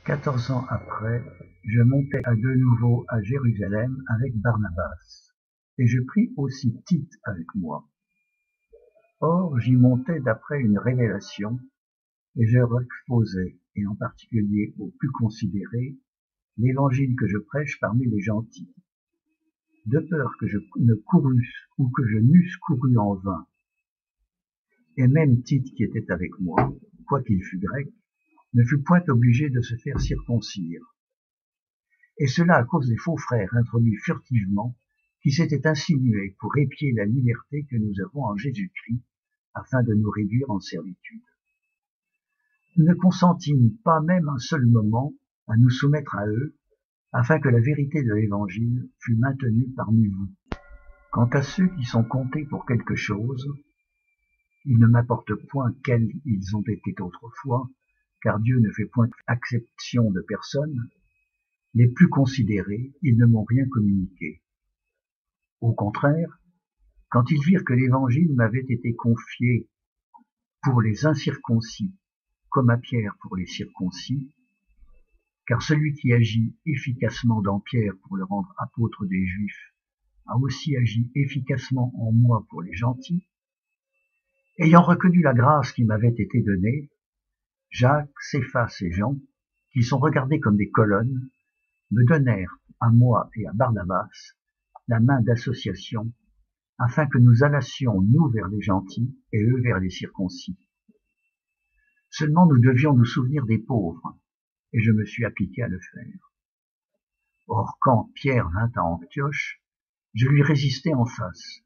14 ans après, je montai à de nouveau à Jérusalem avec Barnabas, et je pris aussi Tite avec moi. Or, j'y montais d'après une révélation, et je leur exposai, et en particulier aux plus considérés, l'évangile que je prêche parmi les gentils, de peur que je ne courusse ou que je n'eusse couru en vain. Et même Tite qui était avec moi, quoiqu'il fût grec, ne fut point obligé de se faire circoncire. Et cela à cause des faux frères introduits furtivement, qui s'étaient insinués pour épier la liberté que nous avons en Jésus-Christ, afin de nous réduire en servitude. Nous ne consentîmes pas même un seul moment à nous soumettre à eux, afin que la vérité de l'Évangile fût maintenue parmi vous. Quant à ceux qui sont comptés pour quelque chose, ils ne m'apportent point quels ils ont été autrefois, car Dieu ne fait point exception de personne. Les plus considérés, ils ne m'ont rien communiqué. Au contraire, quand ils virent que l'Évangile m'avait été confié pour les incirconcis, comme à Pierre pour les circoncis, car celui qui agit efficacement dans Pierre pour le rendre apôtre des Juifs a aussi agi efficacement en moi pour les gentils, ayant reconnu la grâce qui m'avait été donnée, Jacques, Céphas et Jean, qui sont regardés comme des colonnes, me donnèrent, à moi et à Barnabas, la main d'association, afin que nous allassions nous vers les gentils et eux vers les circoncis. Seulement nous devions nous souvenir des pauvres, et je me suis appliqué à le faire. Or, quand Pierre vint à Antioche, je lui résistai en face,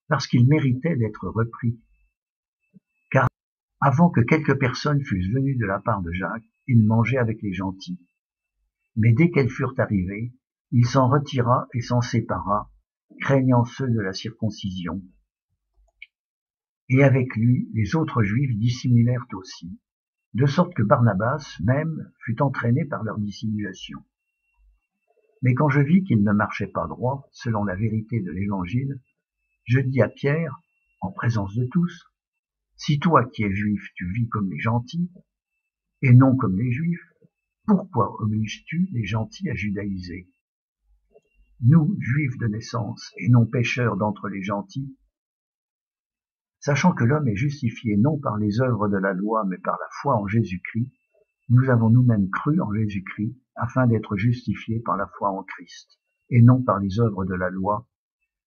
parce qu'il méritait d'être repris. Car avant que quelques personnes fussent venues de la part de Jacques, il mangeait avec les gentils. Mais dès qu'elles furent arrivées, il s'en retira et s'en sépara, craignant ceux de la circoncision. Et avec lui, les autres Juifs dissimulèrent aussi, de sorte que Barnabas même fut entraîné par leur dissimulation. Mais quand je vis qu'il ne marchait pas droit, selon la vérité de l'Évangile, je dis à Pierre, en présence de tous, « Si toi qui es juif, tu vis comme les gentils, et non comme les juifs, pourquoi obliges-tu les gentils à judaïser? Nous, juifs de naissance, et non pécheurs d'entre les gentils, sachant que l'homme est justifié non par les œuvres de la loi, mais par la foi en Jésus-Christ, nous avons nous-mêmes cru en Jésus-Christ, afin d'être justifiés par la foi en Christ, et non par les œuvres de la loi,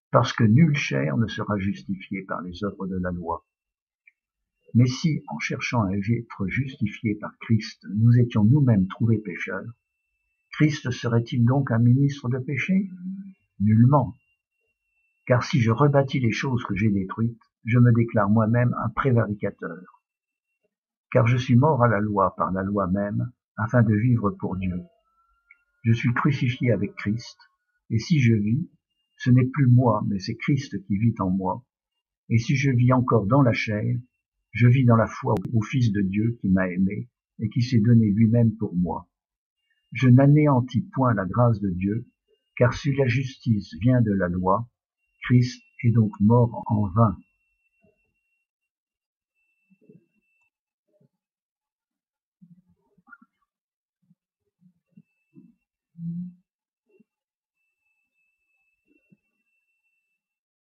parce que nulle chair ne sera justifiée par les œuvres de la loi. Mais si, en cherchant à être justifiés par Christ, nous étions nous-mêmes trouvés pécheurs, Christ serait-il donc un ministre de péché? Nullement. Car si je rebâtis les choses que j'ai détruites, je me déclare moi-même un prévaricateur. Car je suis mort à la loi par la loi même, afin de vivre pour Dieu. Je suis crucifié avec Christ, et si je vis, ce n'est plus moi, mais c'est Christ qui vit en moi. Et si je vis encore dans la chair, je vis dans la foi au Fils de Dieu qui m'a aimé et qui s'est donné lui-même pour moi. Je n'anéantis point la grâce de Dieu, car si la justice vient de la loi, Christ est donc mort en vain.